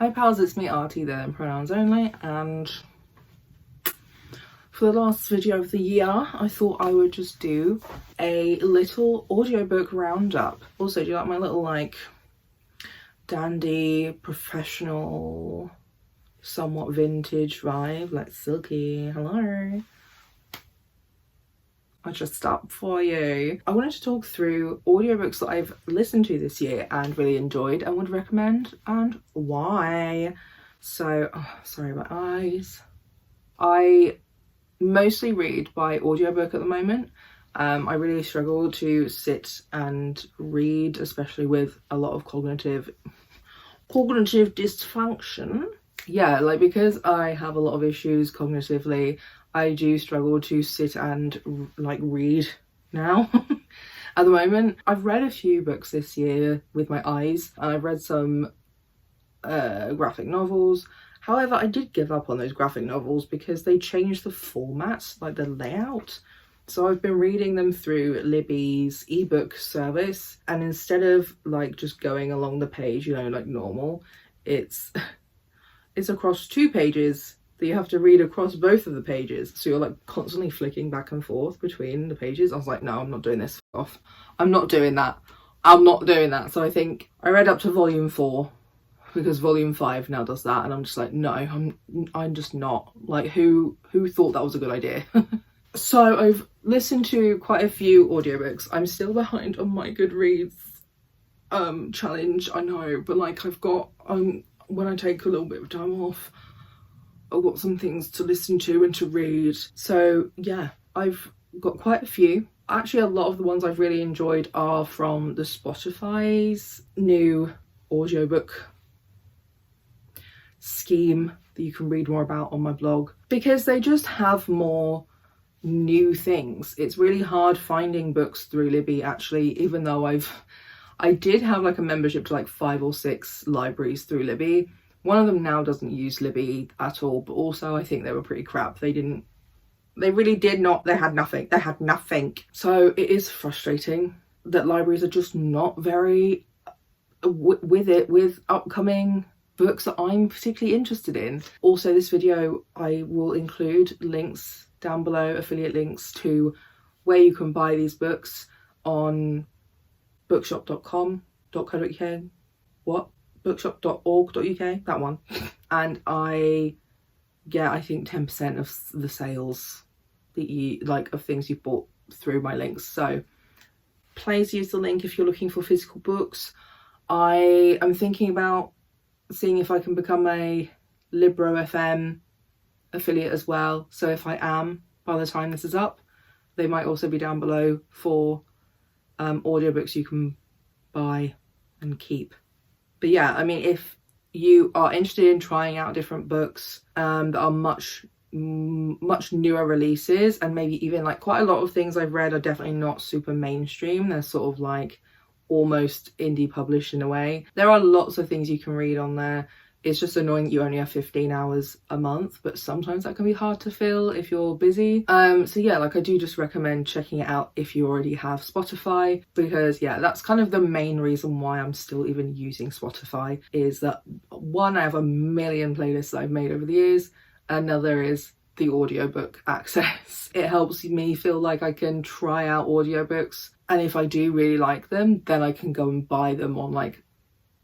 Hi pals, it's me Artie, there in pronouns only, and for the last video of the year I thought I would just do a little audiobook roundup. Also, do you like my little like dandy, professional, somewhat vintage vibe? Like silky, hello. I just up for you. I wanted to talk through audiobooks that I've listened to this year and really enjoyed and would recommend, and why. So, sorry, my eyes. I mostly read by audiobook at the moment. I really struggle to sit and read, especially with a lot of cognitive dysfunction. Yeah, like because I have a lot of issues cognitively, I do struggle to sit and like read now. At the moment, I've read a few books this year with my eyes, and I've read some graphic novels. However, I did give up on those graphic novels because they changed the format, like the layout. So I've been reading them through Libby's ebook service, and instead of like just going along the page, you know, like normal, it's across 2 pages that you have to read across both of the pages. So you're like constantly flicking back and forth between the pages. I was like, no, I'm not doing this. Off. I'm not doing that. I'm not doing that. So I think I read up to volume 4 because volume 5 now does that. And I'm just like, no, I'm just not. Like, who thought that was a good idea? So I've listened to quite a few audiobooks. I'm still behind on my Goodreads challenge, I know, but like I've got when I take a little bit of time off, I've got some things to listen to and to read. So yeah, I've got quite a few. Actually, a lot of the ones I've really enjoyed are from the Spotify's new audiobook scheme that you can read more about on my blog, because they just have more new things. It's really hard finding books through Libby, actually, even though I did have like a membership to like 5 or 6 libraries through Libby. One of them now doesn't use Libby at all, but also I think they were pretty crap. They really did not, they had nothing. So it is frustrating that libraries are just not very with upcoming books that I'm particularly interested in. Also, this video, I will include links down below, affiliate links to where you can buy these books on bookshop.com.co.uk. What? bookshop.org.uk, that one. And I get, I think, 10% of the sales that you like of things you bought through my links. So please use the link if you're looking for physical books. I am thinking about seeing if I can become a Libro FM affiliate as well. So if I am, by the time this is up, they might also be down below for audiobooks you can buy and keep. But yeah, I mean, if you are interested in trying out different books that are much newer releases, and maybe even like quite a lot of things I've read are definitely not super mainstream, they're sort of like almost indie published in a way. There are lots of things you can read on there. It's just annoying that you only have 15 hours a month, but sometimes that can be hard to fill if you're busy. So yeah, like I do just recommend checking it out if you already have Spotify, because yeah, that's kind of the main reason why I'm still even using Spotify, is that one, I have a million playlists that I've made over the years. Another is the audiobook access. It helps me feel like I can try out audiobooks, and if I do really like them, then I can go and buy them on like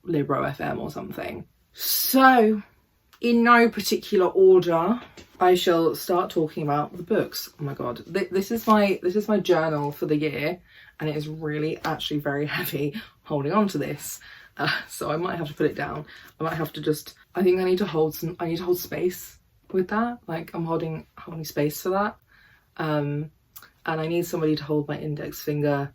Libro FM or something. So, in no particular order, I shall start talking about the books. Oh my god, this is my journal for the year, and it is really actually very heavy holding on to this. So I might have to put it down. I might have to just, I think I need to hold space with that. Like I'm holding space for that. And I need somebody to hold my index finger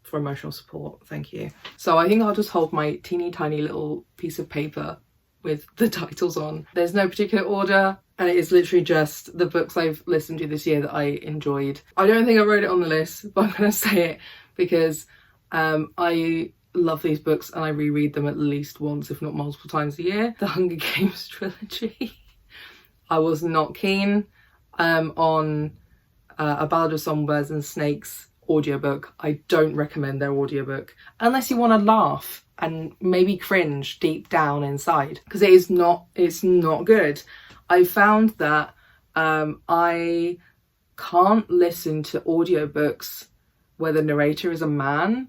for emotional support. Thank you. So I think I'll just hold my teeny tiny little piece of paper with the titles on. There's no particular order, and it is literally just the books I've listened to this year that I enjoyed. I don't think I wrote it on the list, but I'm gonna say it because I love these books and I reread them at least once, if not multiple times a year. The Hunger Games trilogy. I was not keen on A Ballad of Songbirds and Snakes audiobook. I don't recommend their audiobook unless you want to laugh. and maybe cringe deep down inside, because it's not good. I found that I can't listen to audiobooks where the narrator is a man,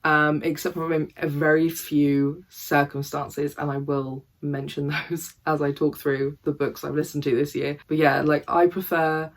except for in a very few circumstances, and I will mention those as I talk through the books I've listened to this year. But yeah, like I prefer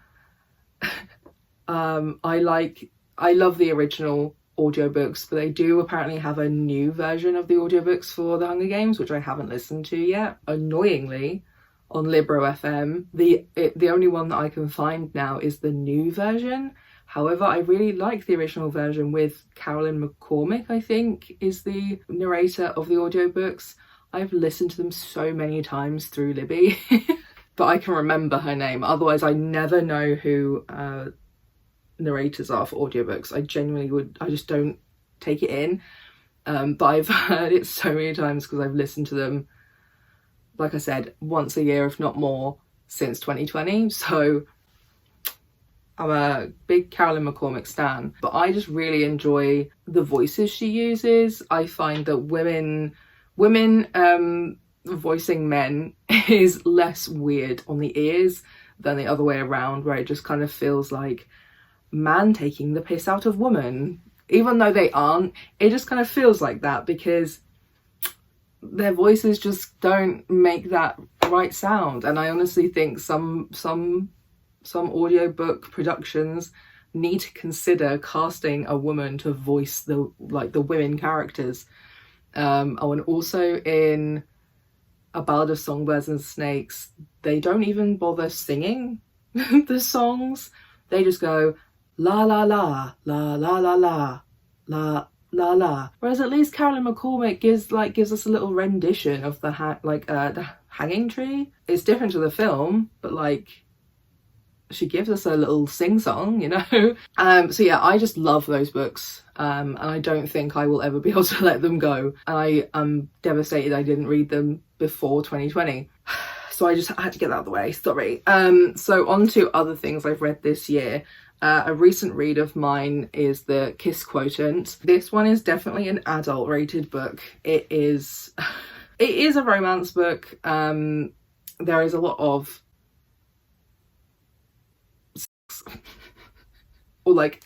I love the original audiobooks, but they do apparently have a new version of the audiobooks for The Hunger Games, which I haven't listened to yet. Annoyingly, on Libro FM, the only one that I can find now is the new version. However, I really like the original version with Carolyn McCormick, I think, is the narrator of the audiobooks. I've listened to them so many times through Libby, but I can remember her name. Otherwise, I never know who narrators are for audiobooks. I just don't take it in. But I've heard it so many times because I've listened to them, like I said, once a year, if not more, since 2020. So I'm a big Carolyn McCormick stan, but I just really enjoy the voices she uses. I find that women voicing men is less weird on the ears than the other way around, where it just kind of feels like man taking the piss out of woman, even though they aren't. It just kind of feels like that because their voices just don't make that right sound. And I honestly think some audiobook productions need to consider casting a woman to voice the women characters. And also in A Ballad of Songbirds and Snakes, they don't even bother singing the songs. They just go la la la la la la la la la la. Whereas at least Carolyn McCormick gives us a little rendition of the Hanging Tree. It's different to the film, but like she gives us a little sing-song, you know. So yeah, I just love those books, and I don't think I will ever be able to let them go. And I am devastated I didn't read them before 2020. So I had to get that out of the way, sorry. So on to other things I've read this year. A recent read of mine is The Kiss Quotient. This one is definitely an adult rated book. It is a romance book. There is a lot of sex, or like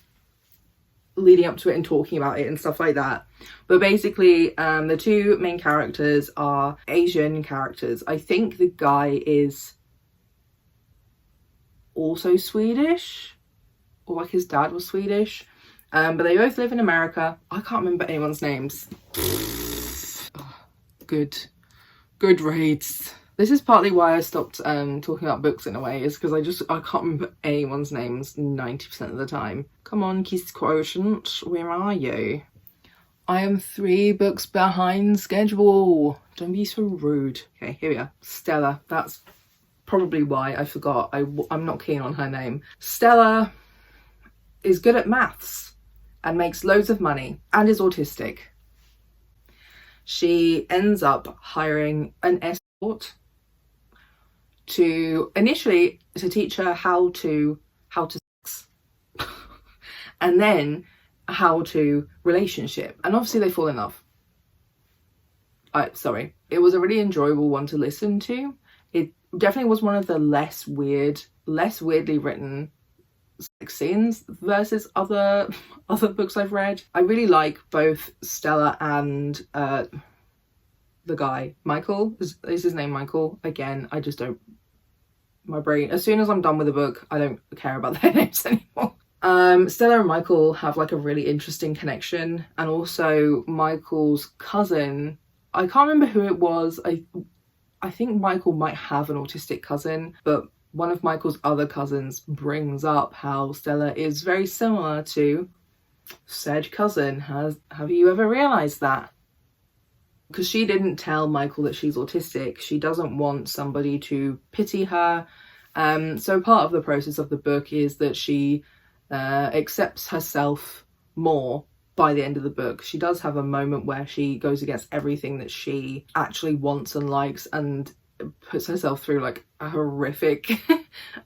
leading up to it and talking about it and stuff like that. But basically, the two main characters are Asian characters. I think the guy is also Swedish, or like his dad was Swedish, but they both live in America. I can't remember anyone's names. Good reads. This is partly why I stopped talking about books in a way, is because I can't remember anyone's names 90% of the time. Come on, Kiss Quotient, where are you? I am 3 books behind schedule. Don't be so rude. Okay, here we are. Stella. That's probably why I forgot. I'm not keen on her name. Stella is good at maths and makes loads of money and is autistic. She ends up hiring an escort to teach her how to sex and then how to relationship, and obviously they fall in love. It was a really enjoyable one to listen to. It definitely was one of the less weirdly written sex scenes versus other books I've read. I really like both Stella and the guy Michael. Is his name Michael? Again, I just don't, my brain, as soon as I'm done with a book, I don't care about their names anymore. Stella and Michael have like a really interesting connection, and also Michael's cousin, I can't remember who it was. I think Michael might have an autistic cousin, but one of Michael's other cousins brings up how Stella is very similar to said cousin. Have you ever realised that? Because she didn't tell Michael that she's autistic. She doesn't want somebody to pity her. So part of the process of the book is that she accepts herself more by the end of the book. She does have a moment where she goes against everything that she actually wants and likes and puts herself through like a horrific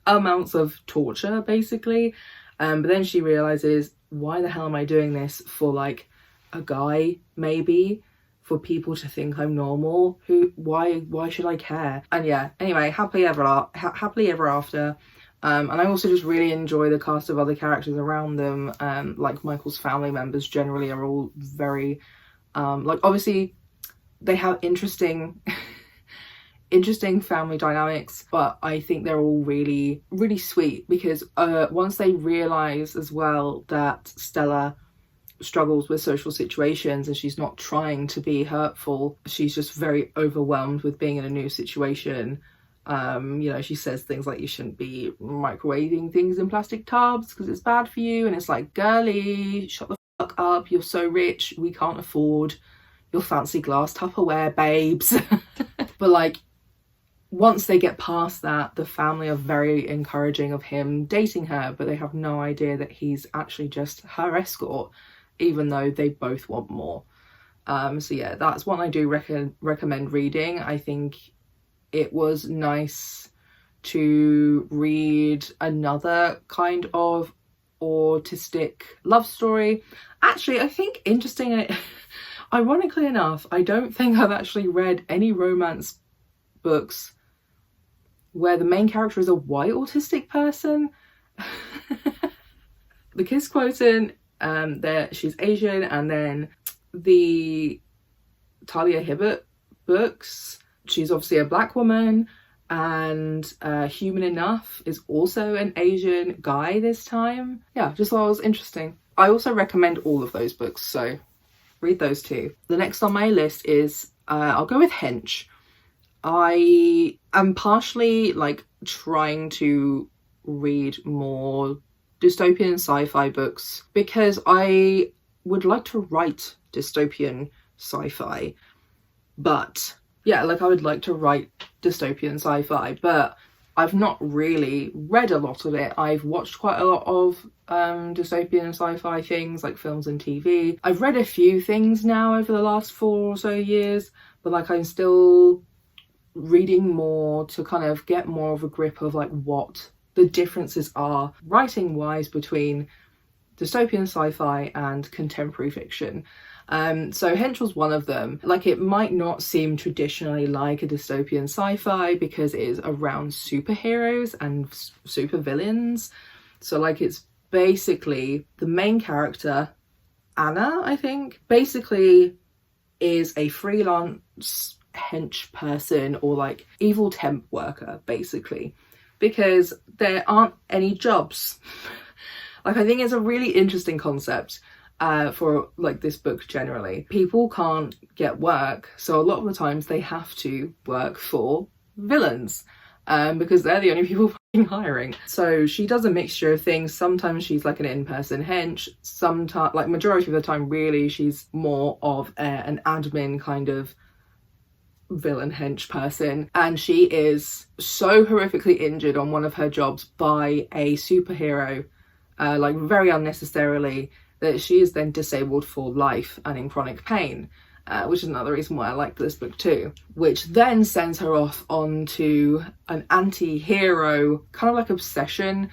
amounts of torture, basically. But then she realizes, why the hell am I doing this for like a guy, maybe? for people to think I'm normal. Why should I care? And yeah, anyway, happily ever after. And I also just really enjoy the cast of other characters around them. Like Michael's family members generally are all very like, obviously they have interesting family dynamics, but I think they're all really, really sweet, because once they realize as well that Stella struggles with social situations and she's not trying to be hurtful, she's just very overwhelmed with being in a new situation. You know, she says things like, you shouldn't be microwaving things in plastic tubs because it's bad for you, and it's like, girly, shut the fuck up, you're so rich, we can't afford your fancy glass Tupperware, babes. But like, once they get past that, the family are very encouraging of him dating her, but they have no idea that he's actually just her escort, even though they both want more. So yeah, that's one I do recommend reading. I think it was nice to read another kind of autistic love story. Actually, I think ironically enough, I don't think I've actually read any romance books where the main character is a white autistic person. The Kiss Quotient, she's Asian, and then the Talia Hibbert books, she's obviously a black woman, and Human Enough is also an Asian guy this time. Yeah, just thought it was interesting. I also recommend all of those books, so read those too. The next on my list is, I'll go with Hench. I am partially like trying to read more dystopian sci-fi books because I would like to write dystopian sci-fi, but yeah, like I would like to write dystopian sci-fi, but I've not really read a lot of it. I've watched quite a lot of dystopian sci-fi things, like films and TV. I've read a few things now over the last 4 or so years, but like I'm still reading more to kind of get more of a grip of like what the differences are writing wise between dystopian sci-fi and contemporary fiction. So Hench was one of them. Like, it might not seem traditionally like a dystopian sci-fi because it is around superheroes and supervillains. So like, it's basically the main character, Anna, I think, basically is a freelance hench person, or like evil temp worker, basically, because there aren't any jobs. Like, I think it's a really interesting concept for like this book generally. People can't get work, so a lot of the times they have to work for villains because they're the only people hiring. So she does a mixture of things. Sometimes she's like an in-person hench, sometimes, like majority of the time really, she's more of an admin kind of villain hench person, and she is so horrifically injured on one of her jobs by a superhero, like very unnecessarily, that she is then disabled for life and in chronic pain, which is another reason why I like this book too, which then sends her off onto an anti-hero kind of like obsession.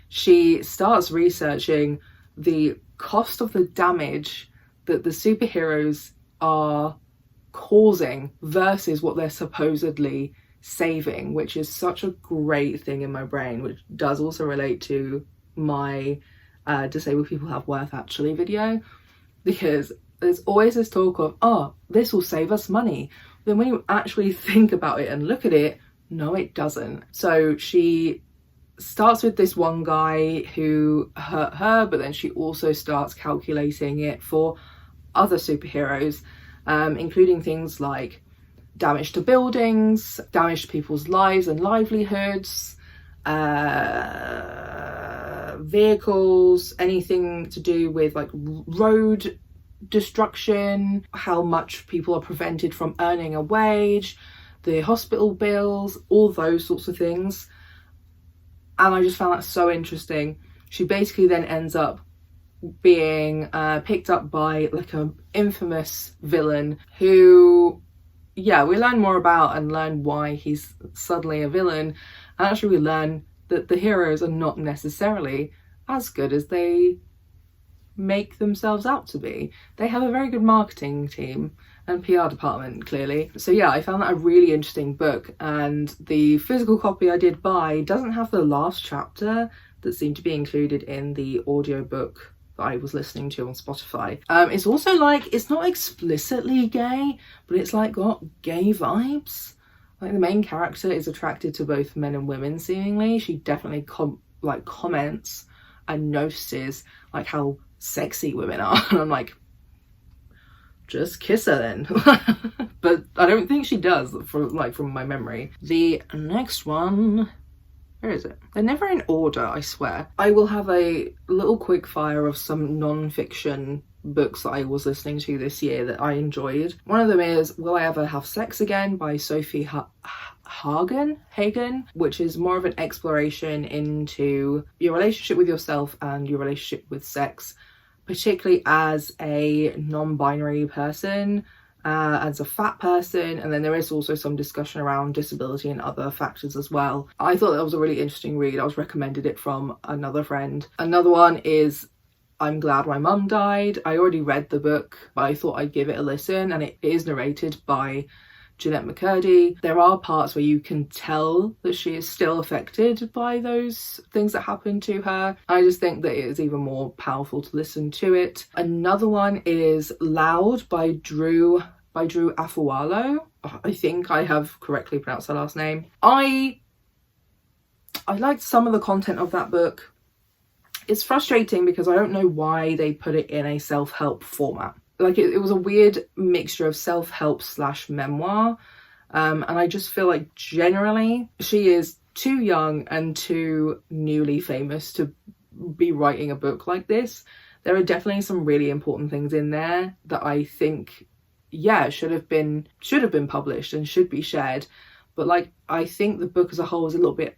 She starts researching the cost of the damage that the superheroes are causing versus what they're supposedly saving, which is such a great thing in my brain, which does also relate to my Disabled People Have Worth Actually video, because there's always this talk of, oh, this will save us money. Then when you actually think about it and look at it, no, it doesn't. So she starts with this one guy who hurt her, but then she also starts calculating it for other superheroes, including things like damage to buildings, damage to people's lives and livelihoods, vehicles, anything to do with like road destruction, how much people are prevented from earning a wage, the hospital bills, all those sorts of things. And I just found that so interesting. She basically then ends up being picked up by like an infamous villain who, yeah, we learn more about and learn why he's suddenly a villain. And actually we learn that the heroes are not necessarily as good as they make themselves out to be. They have a very good marketing team, and PR department, clearly. So yeah, I found that a really interesting book, and the physical copy I did buy doesn't have the last chapter that seemed to be included in the audiobook that I was listening to on Spotify. It's also like, it's not explicitly gay, but it's like got gay vibes. Like the main character is attracted to both men and women, seemingly. She definitely comments and notices like how sexy women are. And I'm like, just kiss her then. But I don't think she does, from my memory. The next one, where is it? They're never in order, I swear. I will have a little quick fire of some non-fiction books that I was listening to this year that I enjoyed. One of them is Will I Ever Have Sex Again by Sophie Hagen, which is more of an exploration into your relationship with yourself and your relationship with sex, particularly as a non-binary person, as a fat person, and then there is also some discussion around disability and other factors as well. I thought that was a really interesting read. I was recommended it from another friend. Another one is I'm Glad My Mum Died. I already read the book, but I thought I'd give it a listen, and it is narrated by Jeanette McCurdy. There are parts where you can tell that she is still affected by those things that happened to her. I just think that it is even more powerful to listen to it. Another one is Loud by Drew Afualo. I think I have correctly pronounced her last name. I liked some of the content of that book. It's frustrating because I don't know why they put it in a self-help format. Like it was a weird mixture of self-help / memoir. And I just feel like generally she is too young and too newly famous to be writing a book like this. There are definitely some really important things in there that I think, yeah, should have been published and should be shared. But like, I think the book as a whole is a little bit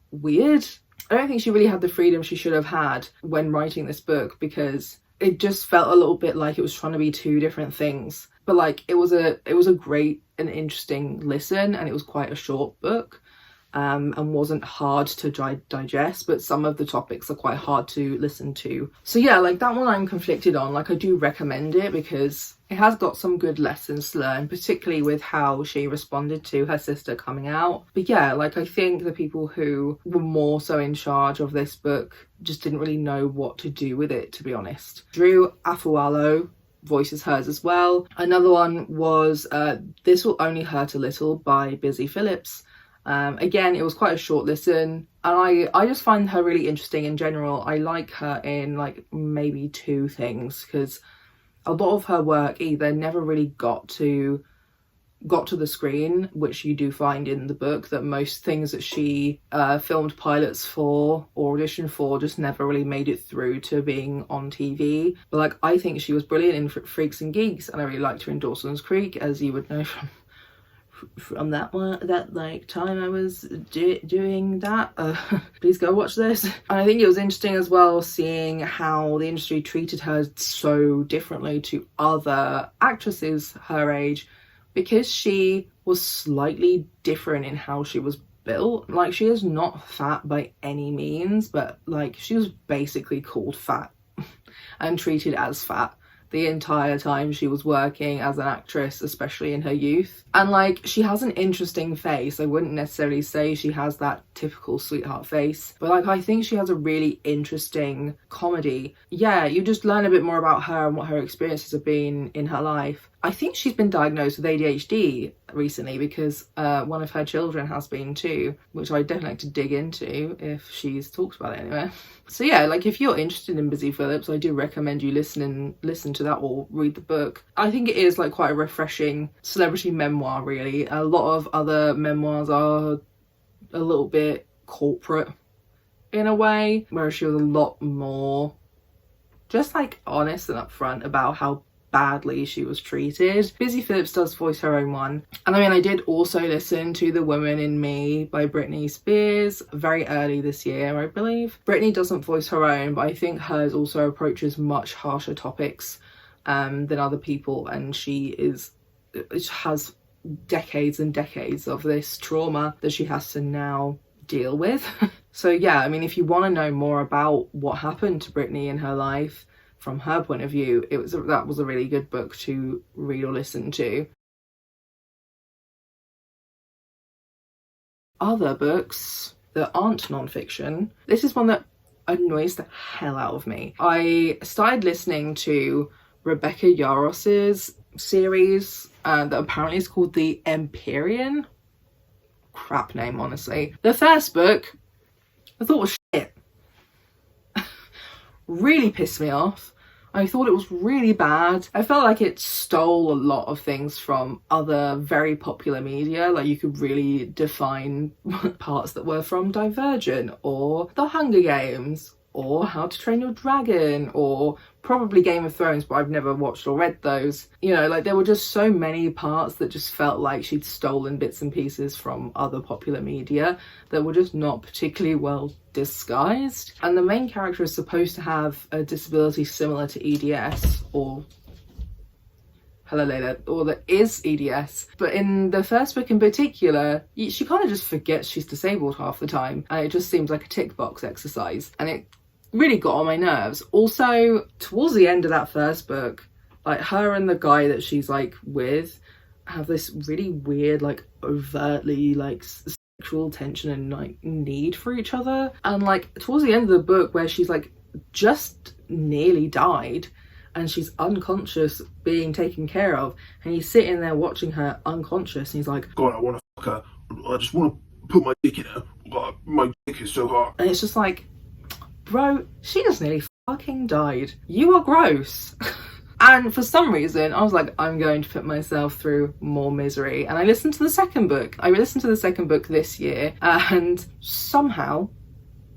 weird. I don't think she really had the freedom she should have had when writing this book, because it just felt a little bit like it was trying to be two different things. But like, it was a great and interesting listen, and it was quite a short book, and wasn't hard to digest, but some of the topics are quite hard to listen to. So yeah, like that one I'm conflicted on. Like I do recommend it because it has got some good lessons to learn, particularly with how she responded to her sister coming out. But yeah, like I think the people who were more so in charge of this book just didn't really know what to do with it, to be honest. Drew Afualo voices hers as well. Another one was This Will Only Hurt a Little by Busy Phillips. Again, it was quite a short listen, and I just find her really interesting in general. I like her in like maybe two things, because a lot of her work either never really got to the screen, which you do find in the book, that most things that she filmed pilots for or auditioned for just never really made it through to being on TV. But like, I think she was brilliant in Freaks and Geeks, and I really liked her in Dawson's Creek, as you would know from that like time I was doing that. Please go watch this. And I think it was interesting as well seeing how the industry treated her so differently to other actresses her age, because she was slightly different in how she was built. Like, she is not fat by any means, but like, she was basically called fat and treated as fat the entire time she was working as an actress, especially in her youth. And like, she has an interesting face. I wouldn't necessarily say she has that typical sweetheart face, but like, I think she has a really interesting comedy. Yeah, you just learn a bit more about her and what her experiences have been in her life. I think she's been diagnosed with ADHD recently, because one of her children has been too, which I'd definitely like to dig into if she's talked about it anywhere. So yeah, like if you're interested in Busy Phillips, I do recommend you listen to that or read the book. I think it is like quite a refreshing celebrity memoir, really. A lot of other memoirs are a little bit corporate in a way, whereas she was a lot more just like honest and upfront about how badly she was treated. Busy Phillips does voice her own one. And I mean, I did also listen to The Woman in Me by Britney Spears very early this year, I believe. Britney doesn't voice her own, but I think hers also approaches much harsher topics than other people, and she has decades and decades of this trauma that she has to now deal with. So yeah, I mean, if you want to know more about what happened to Britney in her life, from her point of view, that was a really good book to read or listen to. Other books that aren't non-fiction, this is one that annoys the hell out of me. I started listening to Rebecca Yaros's series that apparently is called The Empyrean. Crap name, honestly. The first book I thought was shit. Really pissed me off. I thought it was really bad. I felt like it stole a lot of things from other very popular media. Like, you could really define parts that were from Divergent or The Hunger Games or How to Train Your Dragon or probably Game of Thrones, but I've never watched or read those. You know, like, there were just so many parts that just felt like she'd stolen bits and pieces from other popular media that were just not particularly well disguised. And the main character is supposed to have a disability similar to EDS or Hello Layla, or that is EDS. But in the first book in particular, she kind of just forgets she's disabled half the time, and it just seems like a tick box exercise, and it really got on my nerves. Also, towards the end of that first book, like, her and the guy that she's like with have this really weird, like, overtly like sexual tension and like need for each other. And like towards the end of the book, where she's like just nearly died and she's unconscious being taken care of, and he's sitting there watching her unconscious, and he's like, God, I want to fuck her, I just want to put my dick in her, God, my dick is so hard. And it's just like, bro, she just nearly fucking died. You are gross. And for some reason, I was like, I'm going to put myself through more misery. And I listened to the second book. I listened to the second book this year, and somehow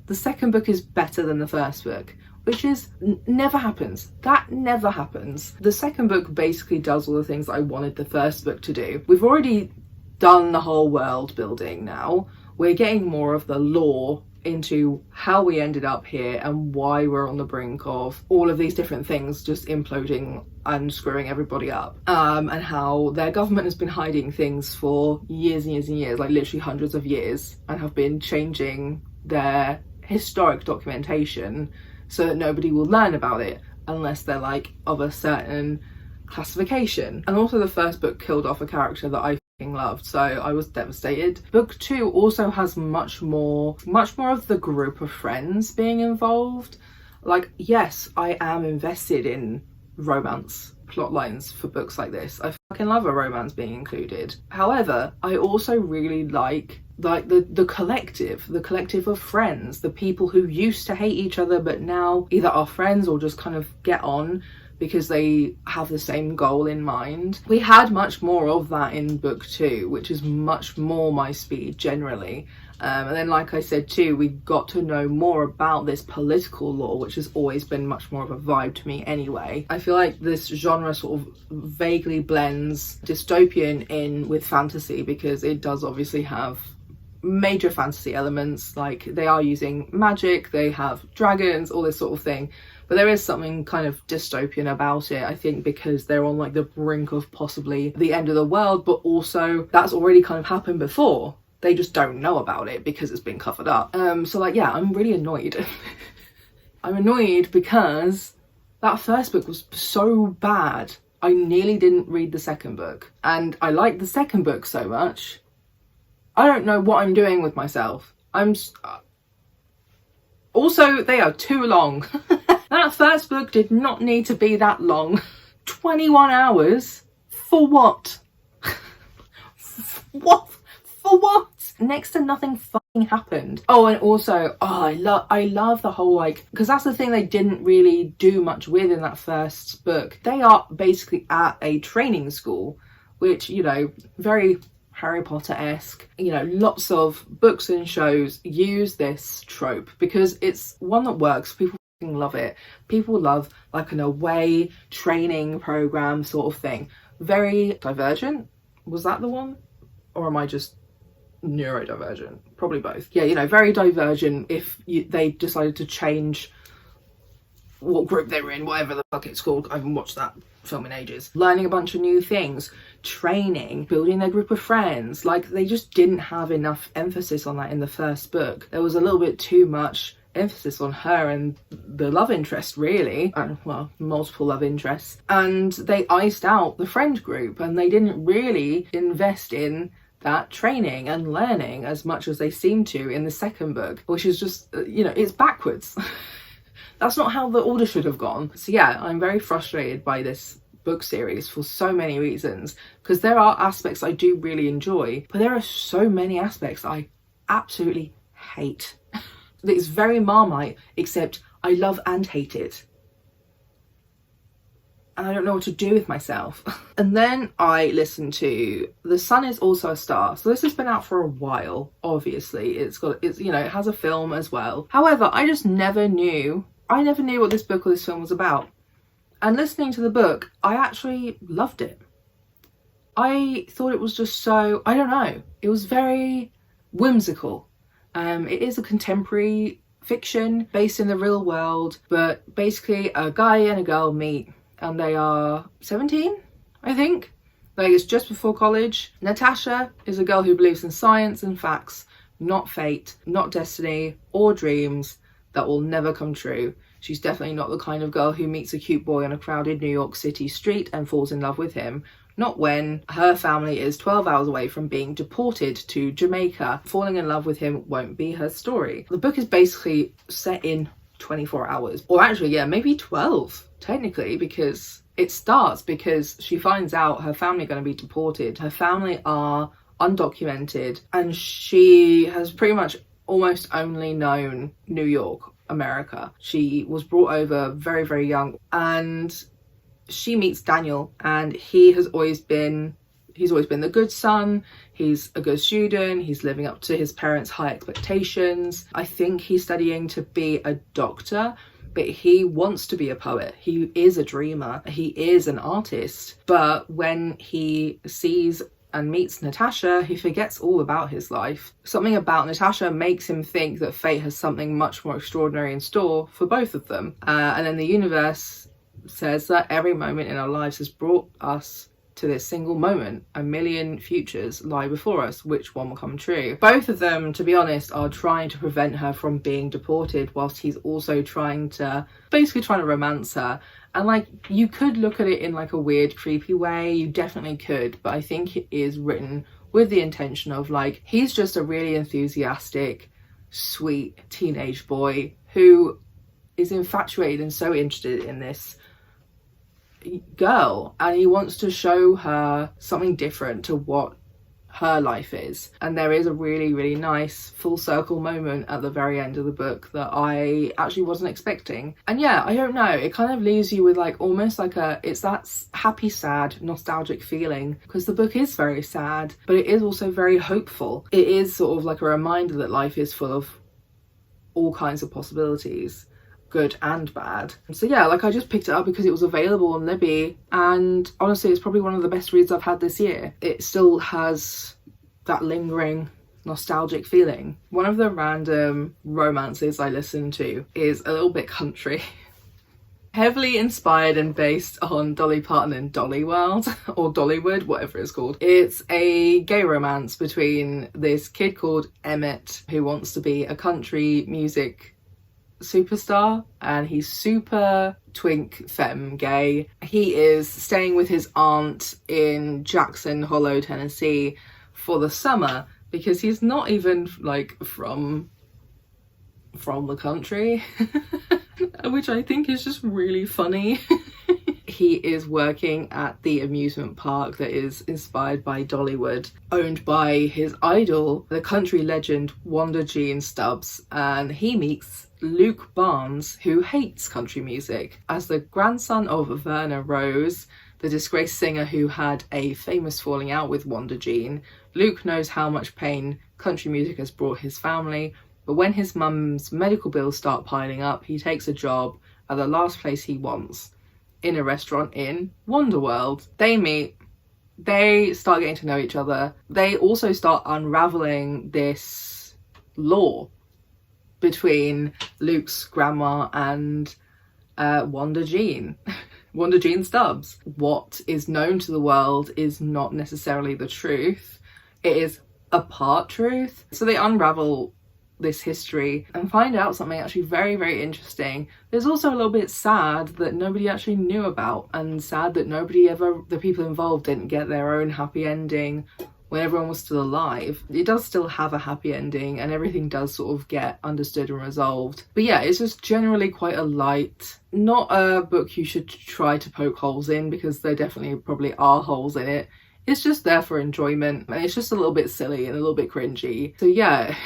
the second book is better than the first book, which is never happens. That never happens. The second book basically does all the things I wanted the first book to do. We've already done the whole world building now. We're getting more of the lore into how we ended up here and why we're on the brink of all of these different things just imploding and screwing everybody up, and how their government has been hiding things for years and years and years, like literally hundreds of years, and have been changing their historic documentation so that nobody will learn about it unless they're like of a certain classification. And also the first book killed off a character that I loved, so I was devastated. Book 2 also has much more of the group of friends being involved. Like, yes, I am invested in romance plot lines for books like this. I fucking love a romance being included. However, I also really like the collective of friends, the people who used to hate each other but now either are friends or just kind of get on because they have the same goal in mind. We had much more of that in book 2, which is much more my speed generally. And then, like I said too, we got to know more about this political lore, which has always been much more of a vibe to me anyway. I feel like this genre sort of vaguely blends dystopian in with fantasy, because it does obviously have major fantasy elements. Like, they are using magic, they have dragons, all this sort of thing. But there is something kind of dystopian about it, I think, because they're on like the brink of possibly the end of the world, but also that's already kind of happened before. They just don't know about it because it's been covered up. So like, yeah, I'm really annoyed. I'm annoyed because that first book was so bad. I nearly didn't read the second book. And I liked the second book so much. I don't know what I'm doing with myself. Also, they are too long. That first book did not need to be that long. 21 hours? For what? What? For what? Next to nothing fucking happened. Oh, and also, I love the whole, like, because that's the thing they didn't really do much with in that first book. They are basically at a training school, which, you know, very Harry Potter-esque. You know, lots of books and shows use this trope because it's one that works. People love it. People love like an away training program sort of thing. Very Divergent, was that the one? Or am I just neurodivergent? Probably both. Yeah, you know, very Divergent. If they decided to change what group they were in, whatever the fuck it's called. I haven't watched that film in ages. Learning a bunch of new things, training, building their group of friends. Like, they just didn't have enough emphasis on that in the first book. There was a little bit too much emphasis on her and the love interest, really, and well, multiple love interests, and they iced out the friend group, and they didn't really invest in that training and learning as much as they seem to in the second book, which is just, you know, it's backwards. That's not how the order should have gone. So yeah, I'm very frustrated by this book series for so many reasons, because there are aspects I do really enjoy, but there are so many aspects I absolutely hate. It's very Marmite, except I love and hate it. And I don't know what to do with myself. And then I listened to The Sun Is Also a Star. So this has been out for a while, obviously. It's you know, it has a film as well. However, I never knew what this book or this film was about. And listening to the book, I actually loved it. I thought it was just so, I don't know, it was very whimsical. It is a contemporary fiction based in the real world, but basically a guy and a girl meet, and they are 17, I think. Like, it's just before college. Natasha is a girl who believes in science and facts, not fate, not destiny, or dreams that will never come true. She's definitely not the kind of girl who meets a cute boy on a crowded New York City street and falls in love with him. Not when her family is 12 hours away from being deported to Jamaica. Falling in love with him won't be her story. The book is basically set in 24 hours. Or actually, yeah, maybe 12, technically, because it starts because she finds out her family are going to be deported. Her family are undocumented, and she has pretty much almost only known New York, America. She was brought over very, very young, and she meets Daniel, and he's always been the good son. He's a good student. He's living up to his parents' high expectations. I think he's studying to be a doctor, but he wants to be a poet. He is a dreamer. He is an artist. But when he sees and meets Natasha, he forgets all about his life. Something about Natasha makes him think that fate has something much more extraordinary in store for both of them. And then the universe says that every moment in our lives has brought us to this single moment. A million futures lie before us. Which one will come true? Both of them, to be honest, are trying to prevent her from being deported, whilst he's also trying to romance her. And like, you could look at it in like a weird, creepy way. You definitely could, but I think it is written with the intention of like, he's just a really enthusiastic, sweet teenage boy who is infatuated and so interested in this girl, and he wants to show her something different to what her life is. And there is a really, really nice full circle moment at the very end of the book that I actually wasn't expecting. And yeah, I don't know, it kind of leaves you with like almost like it's that happy, sad, nostalgic feeling, because the book is very sad, but it is also very hopeful. It is sort of like a reminder that life is full of all kinds of possibilities, good and bad. So yeah, like, I just picked it up because it was available on Libby, and honestly it's probably one of the best reads I've had this year. It still has that lingering nostalgic feeling. One of the random romances I listen to is a little bit country. Heavily inspired and based on Dolly Parton and Dolly World, or Dollywood, whatever it's called. It's a gay romance between this kid called Emmett, who wants to be a country music superstar, and he's super twink femme gay. He is staying with his aunt in Jackson Hollow, Tennessee for the summer, because he's not even like from the country, which I think is just really funny. He is working at the amusement park that is inspired by Dollywood, owned by his idol, the country legend Wanda Jean Stubbs, and he meets Luke Barnes, who hates country music. As the grandson of Verna Rose, the disgraced singer who had a famous falling out with Wanda Jean, Luke knows how much pain country music has brought his family, but when his mum's medical bills start piling up, he takes a job at the last place he wants, in a restaurant in Wonderworld. They meet, they start getting to know each other. They also start unraveling this lore between Luke's grandma and Wanda Jean. Wanda Jean Stubbs. What is known to the world is not necessarily the truth. It is a part truth. So they unravel this history and find out something actually very, very interesting. There's also a little bit sad that nobody actually knew about, and sad that the people involved didn't get their own happy ending when everyone was still alive. It does still have a happy ending and everything does sort of get understood and resolved. But yeah, it's just generally quite a light, not a book you should try to poke holes in, because there definitely probably are holes in it. It's just there for enjoyment, and it's just a little bit silly and a little bit cringy. So yeah,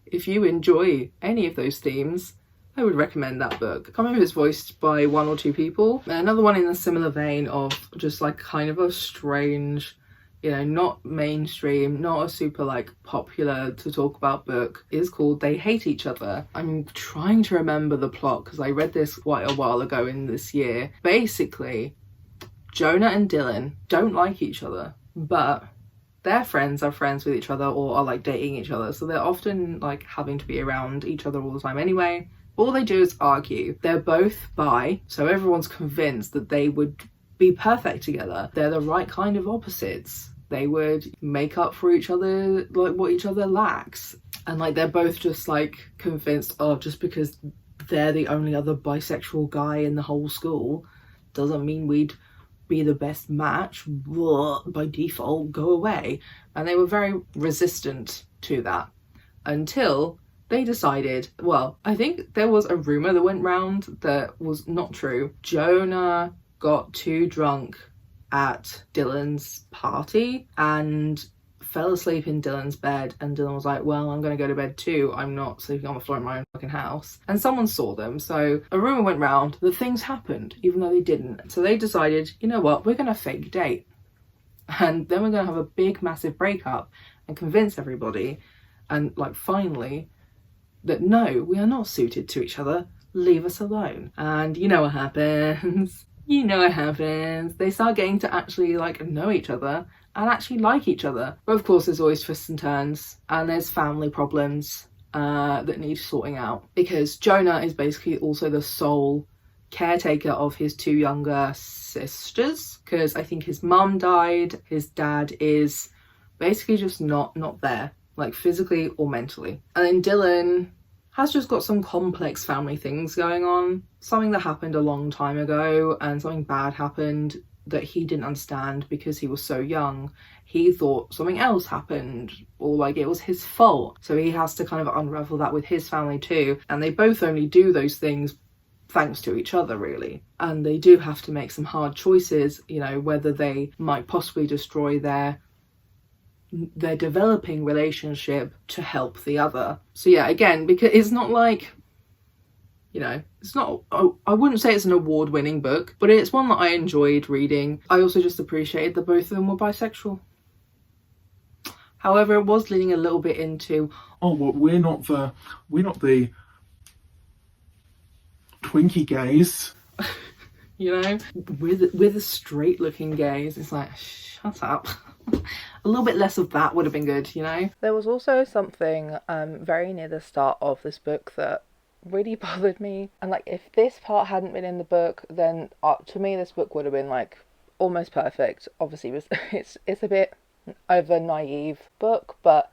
if you enjoy any of those themes, I would recommend that book. I can't remember if it's voiced by one or two people. Another one in a similar vein of just like kind of a strange, you know, not mainstream, not a super like popular to talk about book, is called They Hate Each Other. I'm trying to remember the plot because I read this quite a while ago in this year. Basically, Jonah and Dylan don't like each other, but their friends are friends with each other or are like dating each other, so they're often like having to be around each other all the time anyway. All they do is argue. They're both bi, so everyone's convinced that they would be perfect together. They're the right kind of opposites. They would make up for each other, like what each other lacks. And like they're both just like convinced, oh, just because they're the only other bisexual guy in the whole school doesn't mean we'd be the best match. By default, go away. And they were very resistant to that until they decided, well, I think there was a rumor that went round that was not true. Jonah got too drunk at Dylan's party and fell asleep in Dylan's bed, and Dylan was like, well, I'm gonna go to bed too, I'm not sleeping on the floor in my own fucking house. And someone saw them, so a rumor went round that things happened even though they didn't. So they decided, you know what, we're gonna fake date, and then we're gonna have a big massive breakup and convince everybody, and like finally, that no, we are not suited to each other, leave us alone. And you know what happens. You know what happens. They start getting to actually like know each other and actually like each other. But of course there's always twists and turns, and there's family problems that need sorting out, because Jonah is basically also the sole caretaker of his two younger sisters, because I think his mum died. His dad is basically just not there, like physically or mentally. And then Dylan has just got some complex family things going on. Something that happened a long time ago, and something bad happened that he didn't understand because he was so young. He thought something else happened, or like it was his fault. So he has to kind of unravel that with his family too. And they both only do those things thanks to each other, really. And they do have to make some hard choices, you know, whether they might possibly destroy their developing relationship to help the other. So yeah, again, because it's not like, you know, it's not, I wouldn't say it's an award-winning book, but it's one that I enjoyed reading. I also just appreciated that both of them were bisexual. However, it was leaning a little bit into, oh, well, we're not the Twinkie gays. You know, we're the straight-looking gays. It's like, shut up. A little bit less of that would have been good, you know? There was also something very near the start of this book that really bothered me. And like, if this part hadn't been in the book, then to me this book would have been like almost perfect. Obviously it's a bit of a naive book, but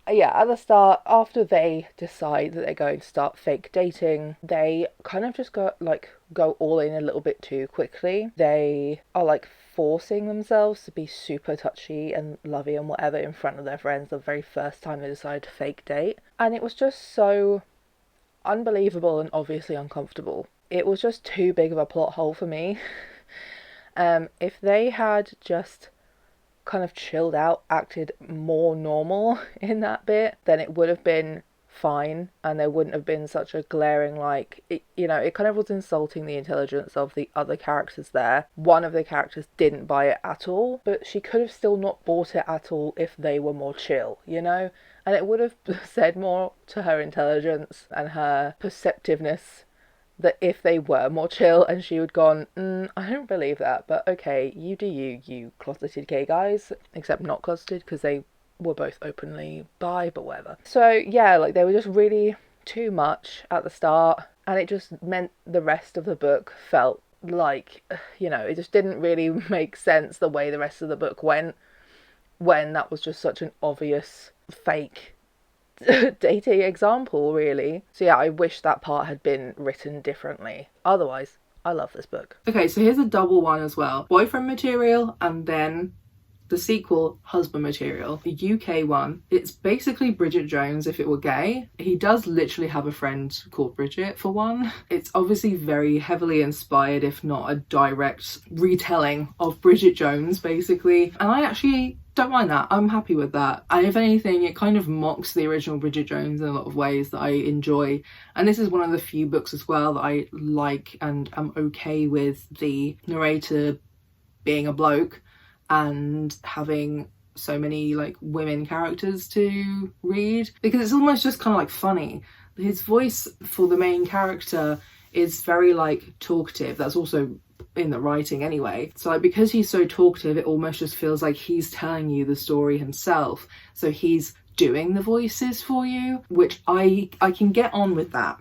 yeah, at the start, after they decide that they're going to start fake dating, they kind of just go all in a little bit too quickly. They are like forcing themselves to be super touchy and lovey and whatever in front of their friends the very first time they decide to fake date. And it was just so unbelievable and obviously uncomfortable. It was just too big of a plot hole for me. If they had just kind of chilled out, acted more normal in that bit, then it would have been fine, and there wouldn't have been such a glaring, like, you know, it kind of was insulting the intelligence of the other characters there. One of the characters didn't buy it at all, but she could have still not bought it at all if they were more chill, you know? And it would have said more to her intelligence and her perceptiveness that if they were more chill, and she would gone, I don't believe that, but okay, you do you closeted gay guys, except not closeted because they were both openly bi, but whatever. So yeah, like they were just really too much at the start, and it just meant the rest of the book felt like, you know, it just didn't really make sense the way the rest of the book went, when that was just such an obvious fake dating example, really. So yeah, I wish that part had been written differently. Otherwise, I love this book. Okay, so here's a double one as well. Boyfriend material and then the sequel, husband material. The UK one, it's basically Bridget Jones if it were gay. He does literally have a friend called Bridget, for one. It's obviously very heavily inspired, if not a direct retelling of Bridget Jones, basically. And I actually don't mind that. I'm happy with that. And if anything, it kind of mocks the original Bridget Jones in a lot of ways that I enjoy. And this is one of the few books as well that I like and am okay with the narrator being a bloke and having so many like women characters to read, because it's almost just kind of like funny. His voice for the main character is very like talkative. That's also in the writing anyway. So like, because he's so talkative, it almost just feels like he's telling you the story himself. So he's doing the voices for you, which I can get on with that.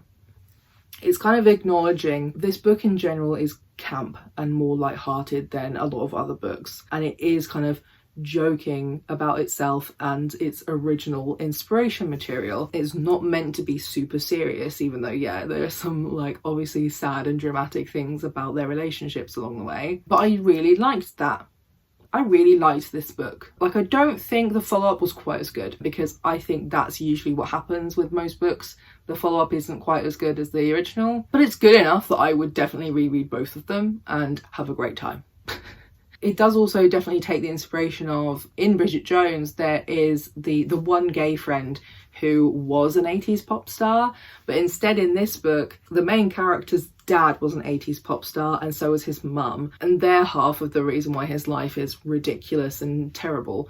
It's kind of acknowledging this book in general is camp and more light-hearted than a lot of other books, and it is kind of joking about itself and its original inspiration material. It's not meant to be super serious, even though yeah, there are some like obviously sad and dramatic things about their relationships along the way, but I really liked that. I really liked this book. Like, I don't think the follow-up was quite as good, because I think that's usually what happens with most books. The follow-up isn't quite as good as the original, but it's good enough that I would definitely reread both of them and have a great time. It does also definitely take the inspiration of, in Bridget Jones, there is the one gay friend who was an 80s pop star, but instead in this book, the main character's dad was an 80s pop star and so was his mum, and they're half of the reason why his life is ridiculous and terrible.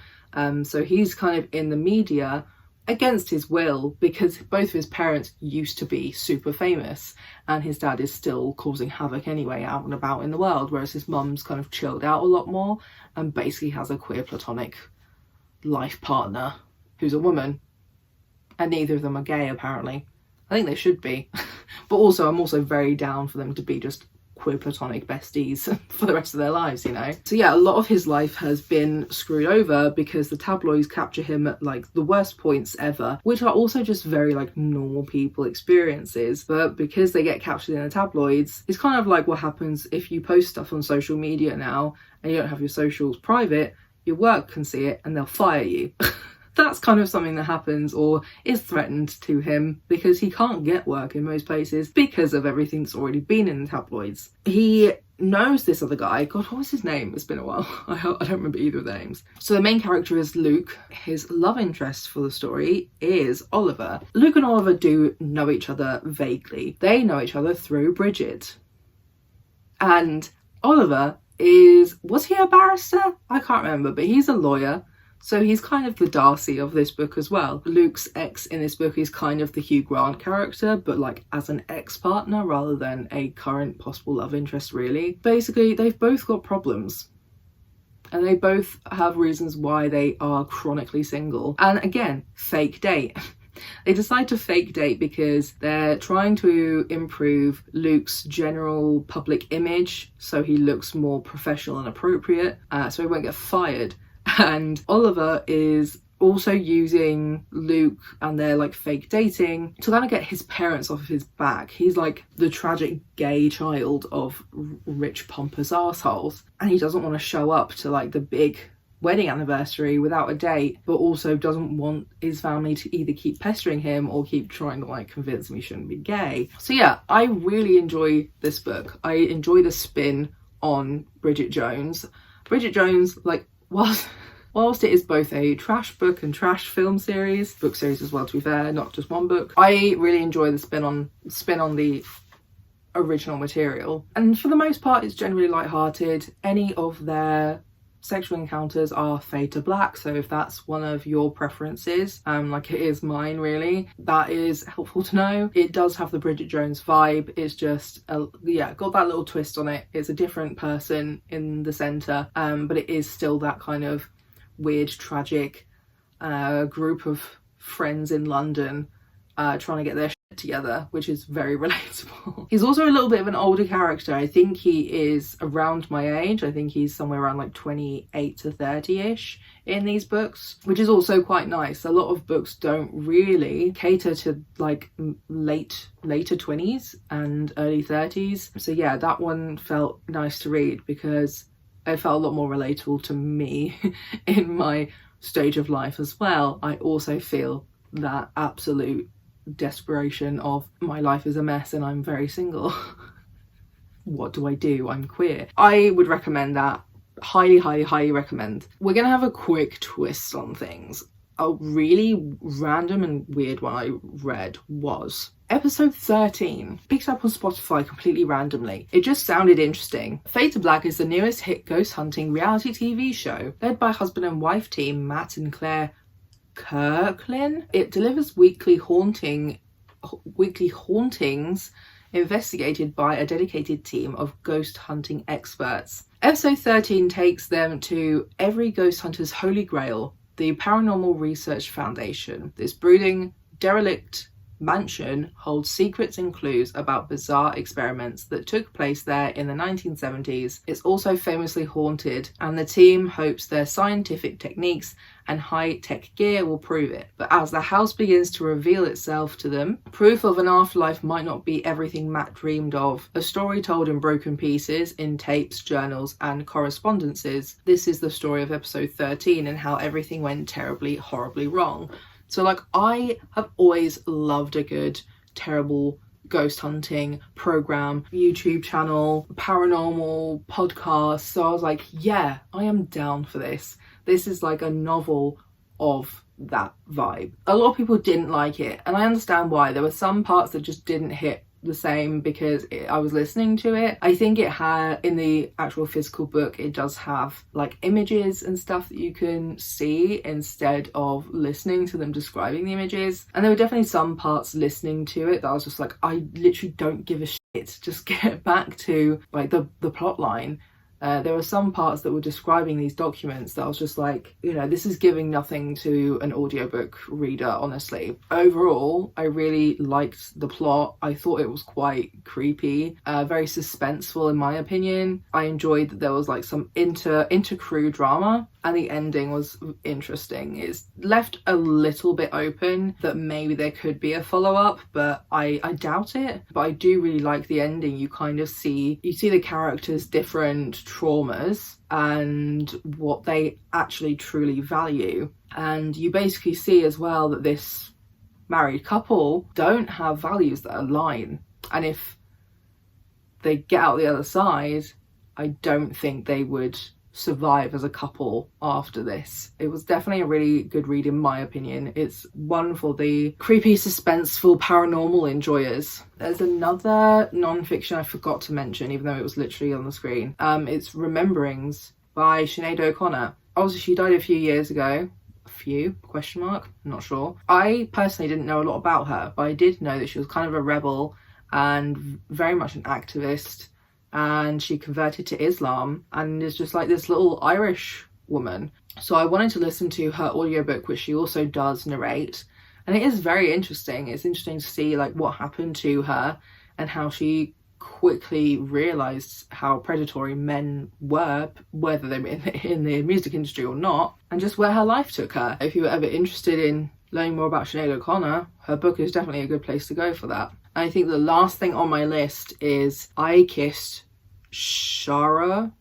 So he's kind of in the media against his will, because both of his parents used to be super famous and his dad is still causing havoc anyway out and about in the world, whereas his mum's kind of chilled out a lot more and basically has a queer platonic life partner who's a woman, and neither of them are gay apparently. I think they should be. But also I'm also very down for them to be just queer platonic besties for the rest of their lives, you know. So yeah, a lot of his life has been screwed over because the tabloids capture him at like the worst points ever, which are also just very like normal people experiences. But because they get captured in the tabloids, it's kind of like what happens if you post stuff on social media now and you don't have your socials private, your work can see it and they'll fire you. That's kind of something that happens or is threatened to him, because he can't get work in most places because of everything that's already been in the tabloids. He knows this other guy. God, what was his name? It's been a while. I don't remember either of their names. So the main character is Luke. His love interest for the story is Oliver. Luke and Oliver do know each other vaguely. They know each other through Bridget. And Oliver was he a barrister? I can't remember, but he's a lawyer. So he's kind of the Darcy of this book as well. Luke's ex in this book is kind of the Hugh Grant character, but like as an ex-partner rather than a current possible love interest, really. Basically, they've both got problems. And they both have reasons why they are chronically single. And again, fake date. They decide to fake date because they're trying to improve Luke's general public image so he looks more professional and appropriate, so he won't get fired. And Oliver is also using Luke and their like fake dating to kind of get his parents off of his back. He's like the tragic gay child of rich pompous assholes, and he doesn't want to show up to like the big wedding anniversary without a date, but also doesn't want his family to either keep pestering him or keep trying to like convince him he shouldn't be gay. So yeah, I really enjoy this book. I enjoy the spin on Bridget Jones. Bridget Jones, like, whilst it is both a trash book and trash book series as well, to be fair, not just one book, I really enjoy the spin on the original material. And for the most part, it's generally light-hearted. Any of their sexual encounters are fade to black, so if that's one of your preferences, like it is mine really, that is helpful to know. It does have the Bridget Jones vibe. It's just got that little twist on it. It's a different person in the center, but it is still that kind of weird tragic group of friends in London trying to get their together, which is very relatable. He's also a little bit of an older character. I think he is around my age. I think he's somewhere around like 28 to 30-ish in these books, which is also quite nice. A lot of books don't really cater to like later 20s and early 30s. So yeah, that one felt nice to read because it felt a lot more relatable to me in my stage of life as well. I also feel that absolute desperation of my life is a mess and I'm very single. What do I do? I'm queer. I would recommend that. Highly recommend. We're gonna have a quick twist on things. A really random and weird one I read was episode 13. Picked up on Spotify completely randomly. It just sounded interesting. Fade to Black is the newest hit ghost hunting reality TV show led by husband and wife team Matt and Claire Kirkland. It delivers weekly hauntings investigated by a dedicated team of ghost hunting experts. Episode 13 takes them to every ghost hunter's holy grail, the Paranormal Research Foundation. This brooding, derelict mansion holds secrets and clues about bizarre experiments that took place there in the 1970s. It's also famously haunted, and the team hopes their scientific techniques and high-tech gear will prove it. But as the house begins to reveal itself to them, proof of an afterlife might not be everything Matt dreamed of. A story told in broken pieces, in tapes, journals, and correspondences. This is the story of episode 13 and how everything went terribly, horribly wrong. So like, I have always loved a good, terrible ghost hunting program, YouTube channel, paranormal podcast. So I was like, yeah, I am down for this. This is like a novel of that vibe. A lot of people didn't like it, and I understand why. There were some parts that just didn't hit the same because I was listening to it. I think it had, in the actual physical book, it does have like images and stuff that you can see instead of listening to them describing the images. And there were definitely some parts listening to it that I was just like, I literally don't give a shit. Just get back to like the plot line. There were some parts that were describing these documents that I was just like, you know, this is giving nothing to an audiobook reader, honestly. Overall, I really liked the plot. I thought it was quite creepy, very suspenseful in my opinion. I enjoyed that there was like some inter-crew drama, and the ending was interesting. It's left a little bit open that maybe there could be a follow-up, but I doubt it. But I do really like the ending. You kind of see the characters' different traumas and what they actually truly value. And you basically see as well that this married couple don't have values that align. And if they get out the other side, I don't think they would survive as a couple after this. It was definitely a really good read in my opinion. It's one for the creepy, suspenseful, paranormal enjoyers. There's another non-fiction I forgot to mention, even though it was literally on the screen. It's Rememberings by Sinead O'Connor. Obviously she died a few years ago. I'm not sure. I personally didn't know a lot about her, but I did know that she was kind of a rebel and very much an activist, and she converted to Islam and is just like this little Irish woman. So I wanted to listen to her audiobook, which she also does narrate, and it is very interesting. It's interesting to see like what happened to her and how she quickly realised how predatory men were, whether they were in the music industry or not, and just where her life took her. If you were ever interested in learning more about Sinead O'Connor, her book is definitely a good place to go for that. And I think the last thing on my list is I Kissed Shara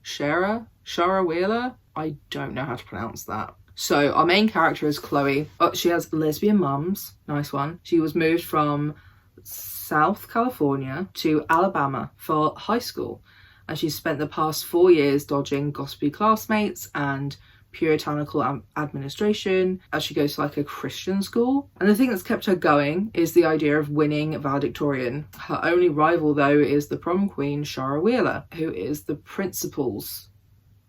Wheeler. I don't know how to pronounce that. So our main character is Chloe. She has lesbian mums. Nice one. She was moved from South California to Alabama for high school, and she's spent the past 4 years dodging gossipy classmates and puritanical administration as she goes to like a Christian school. And the thing that's kept her going is the idea of winning valedictorian. Her only rival though is the prom queen Shara Wheeler, who is the principal's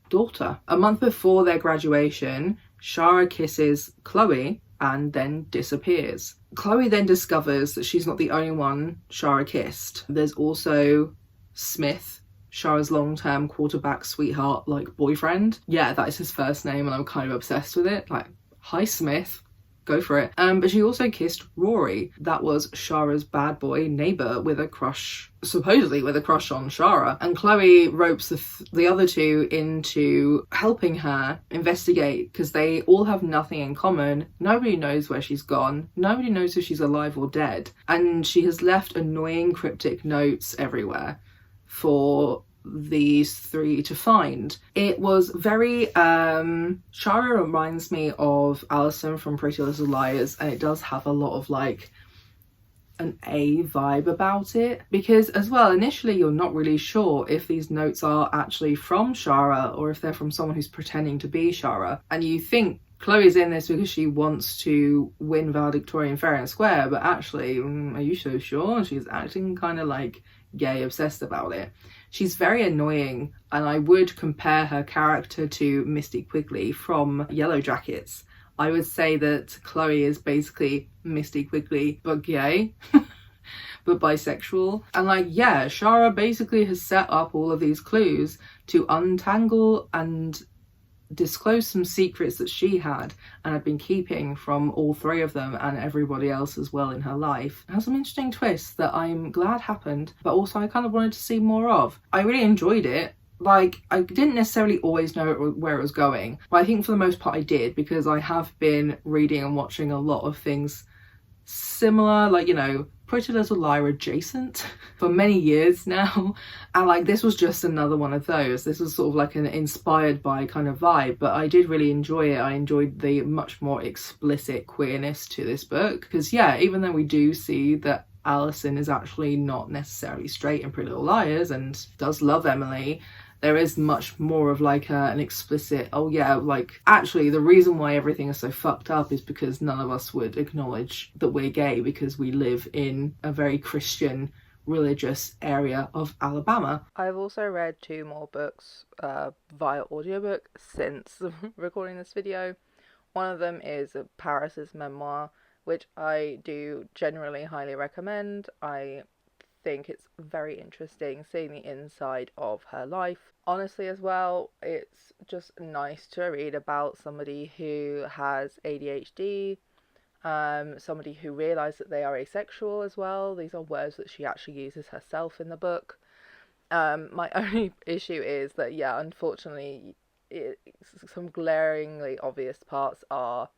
daughter. A month before their graduation, Shara kisses Chloe and then disappears. Chloe then discovers that she's not the only one Shara kissed. There's also Smith, Shara's long-term quarterback sweetheart, like boyfriend. Yeah, that is his first name and I'm kind of obsessed with it. Like, hi Smith, go for it. But she also kissed Rory. That was Shara's bad boy neighbour with a crush, supposedly with a crush on Shara. And Chloe ropes the other two into helping her investigate, because they all have nothing in common. Nobody knows where she's gone. Nobody knows if she's alive or dead. And she has left annoying cryptic notes everywhere for these three to find. It was very Shara reminds me of Alison from Pretty Little Liars, and it does have a lot of like an A vibe about it, because as well, initially you're not really sure if these notes are actually from Shara or if they're from someone who's pretending to be Shara, and you think Chloe's in this because she wants to win valedictorian fair and square, but actually, are you so sure? She's acting kind of like gay obsessed about it. She's very annoying, and I would compare her character to Misty Quigley from Yellow Jackets. I would say that Chloe is basically Misty Quigley, but gay, but bisexual. And like, yeah, Shara basically has set up all of these clues to untangle and disclose some secrets that she had and had been keeping from all three of them and everybody else as well in her life. It has some interesting twists that I'm glad happened, but also I kind of wanted to see more of. I really enjoyed it. Like, I didn't necessarily always know where it was going, but I think for the most part I did, because I have been reading and watching a lot of things similar, like, you know, Pretty Little Liar adjacent for many years now, and like this was just another one of those. This was sort of like an inspired by kind of vibe, but I did really enjoy it. I enjoyed the much more explicit queerness to this book, because yeah, even though we do see that Alison is actually not necessarily straight in Pretty Little Liars and does love Emily, there is much more of like an explicit, oh yeah, like actually the reason why everything is so fucked up is because none of us would acknowledge that we're gay, because we live in a very Christian religious area of Alabama. I've also read 2 more books via audiobook since recording this video. One of them is Paris's memoir, which I do generally highly recommend. I think it's very interesting seeing the inside of her life. Honestly, as well, it's just nice to read about somebody who has ADHD, somebody who realised that they are asexual as well. These are words that she actually uses herself in the book. My only issue is that, yeah, unfortunately, some glaringly obvious parts are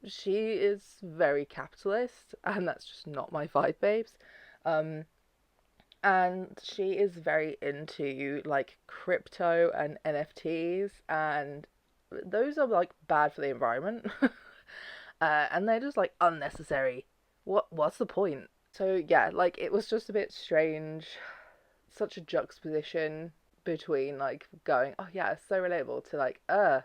she is very capitalist, and that's just not my vibe, babes. And she is very into like crypto and NFTs, and those are like bad for the environment. And they're just like unnecessary. What's the point? So yeah, like it was just a bit strange, such a juxtaposition between like going, oh yeah, it's so relatable, to like oh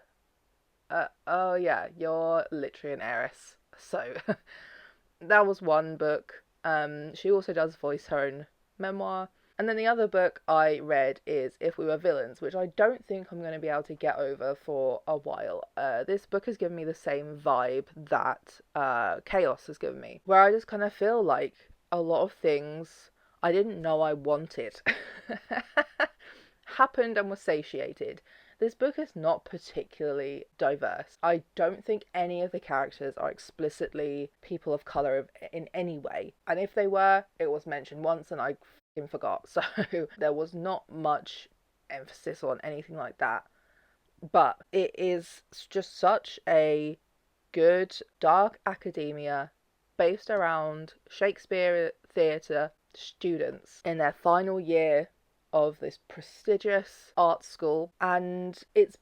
yeah, you're literally an heiress. So that was one book. She also does voice her own memoir. And then the other book I read is If We Were Villains, which I don't think I'm going to be able to get over for a while. This book has given me the same vibe that Chaos has given me, where I just kind of feel like a lot of things I didn't know I wanted happened and was satiated. This book is not particularly diverse. I don't think any of the characters are explicitly people of colour in any way. And if they were, it was mentioned once and I f***ing forgot. So there was not much emphasis on anything like that. But it is just such a good dark academia based around Shakespeare theatre students in their final year of this prestigious art school, and it's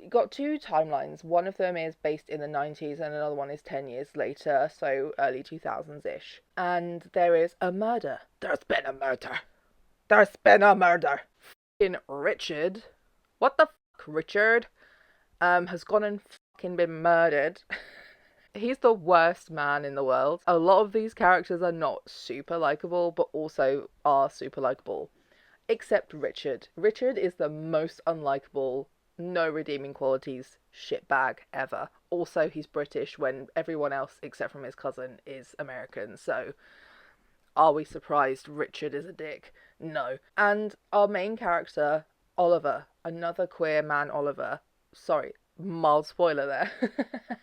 got 2 timelines. One of them is based in the 90s and another one is 10 years later, so early 2000s-ish. And there is a murder. There's been a murder. There's been a murder. F***ing Richard. What the fuck, Richard? Has gone and fucking been murdered. He's the worst man in the world. A lot of these characters are not super likeable, but also are super likeable. Except Richard. Richard is the most unlikable, no redeeming qualities shitbag ever. Also, he's British when everyone else, except from his cousin, is American. So, are we surprised Richard is a dick? No. And our main character, Oliver, another queer man, Oliver. Sorry, mild spoiler there.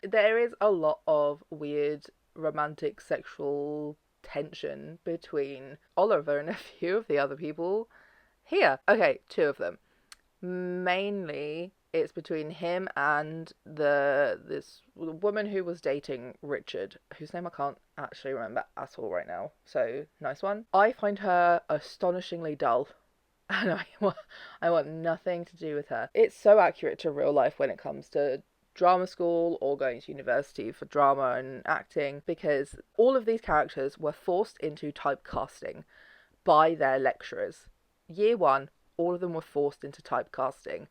There is a lot of weird romantic sexual tension between Oliver and a few of the other people here. Okay, two of them. Mainly it's between him and this woman who was dating Richard, whose name I can't actually remember at all right now. So, nice one. I find her astonishingly dull. And I want nothing to do with her. It's so accurate to real life when it comes to drama school or going to university for drama and acting, because all of these characters were forced into typecasting by their lecturers. Year one, all of them were forced into typecasting,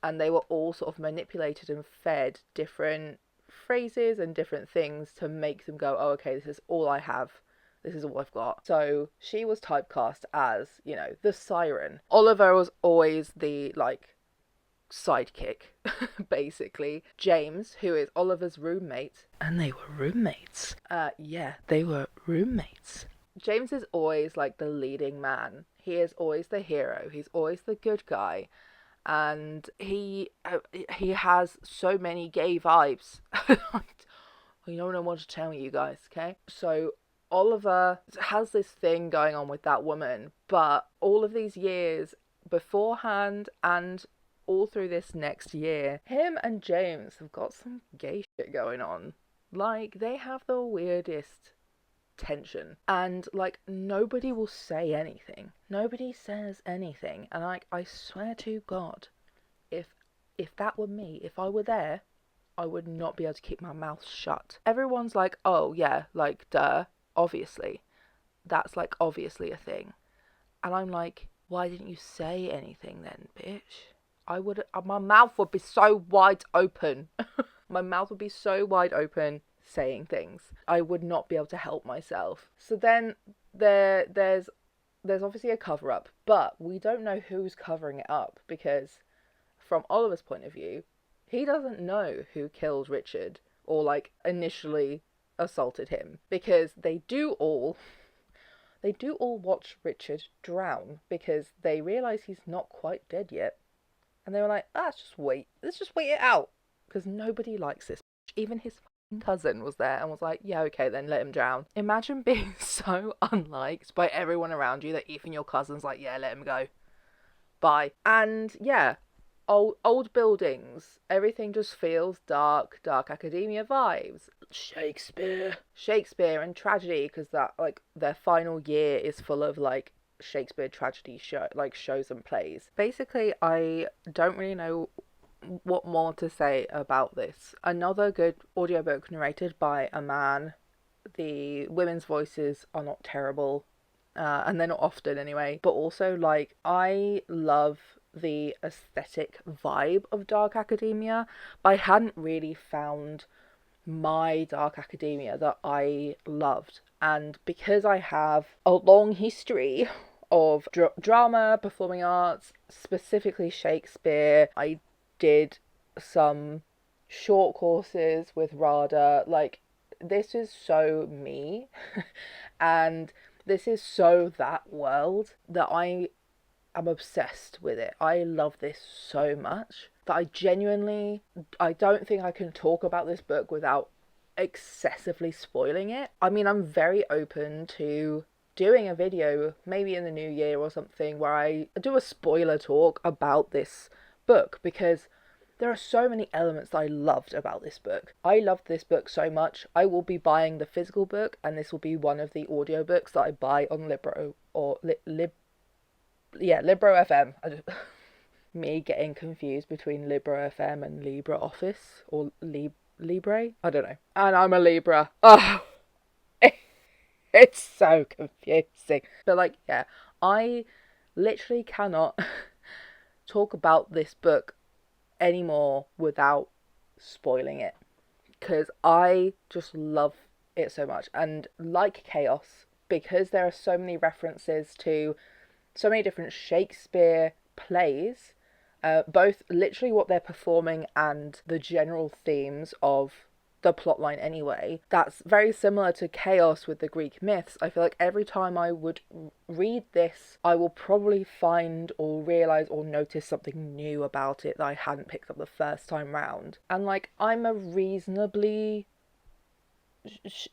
and they were all sort of manipulated and fed different phrases and different things to make them go, oh, okay, this is all I have. This is all I've got. So she was typecast as, you know, the siren. Oliver was always the, like, sidekick, basically. James, who is Oliver's roommate. And they were roommates. Yeah, they were roommates. James is always, like, the leading man. He is always the hero. He's always the good guy. And he has so many gay vibes. You don't know what to tell you guys, okay? So Oliver has this thing going on with that woman, but all of these years beforehand and all through this next year, him and James have got some gay shit going on. Like, they have the weirdest tension, and like nobody will say anything. Nobody says anything, and like I swear to God, if that were me, if I were there, I would not be able to keep my mouth shut. Everyone's like, oh yeah, like duh, obviously, that's like obviously a thing, and I'm like, why didn't you say anything then, bitch? I would, my mouth would be so wide open. My mouth would be so wide open saying things. I would not be able to help myself. So then there's obviously a cover up, but we don't know who's covering it up, because from Oliver's point of view, he doesn't know who killed Richard or like initially assaulted him, because they do all watch Richard drown because they realize he's not quite dead yet, and they were like, let's just wait it out, because nobody likes this. Even his cousin was there and was like, yeah, okay, then let him drown. Imagine being so unliked by everyone around you that even your cousin's like, yeah, let him go, bye. And yeah, old buildings, everything just feels dark academia vibes. Shakespeare and tragedy, because that, like, their final year is full of like Shakespeare tragedy shows and plays. Basically, I don't really know what more to say about this. Another good audiobook narrated by a man. The women's voices are not terrible, and they're not often anyway, but also like I love the aesthetic vibe of dark academia, but I hadn't really found my dark academia that I loved. And because I have a long history of drama, performing arts, specifically Shakespeare, I did some short courses with RADA. Like, this is so me and this is so that world that I am obsessed with it. I love this so much that I don't think I can talk about this book without excessively spoiling it. I mean, I'm very open to doing a video maybe in the new year or something where I do a spoiler talk about this book, because there are so many elements that I loved about this book. I loved this book so much. I will be buying the physical book, and this will be one of the audiobooks that I buy on Libro or Libro FM. Me getting confused between Libro FM and LibreOffice or Libre. I don't know. And I'm a Libra. Oh, it's so confusing. But like, yeah, I literally cannot talk about this book anymore without spoiling it, because I just love it so much. And like Chaos, because there are so many references to so many different Shakespeare plays, both literally what they're performing and the general themes of the plotline anyway. That's very similar to chaos with the Greek myths. I feel like every time I would read this, I will probably find or realise or notice something new about it that I hadn't picked up the first time round. And like, I'm a reasonably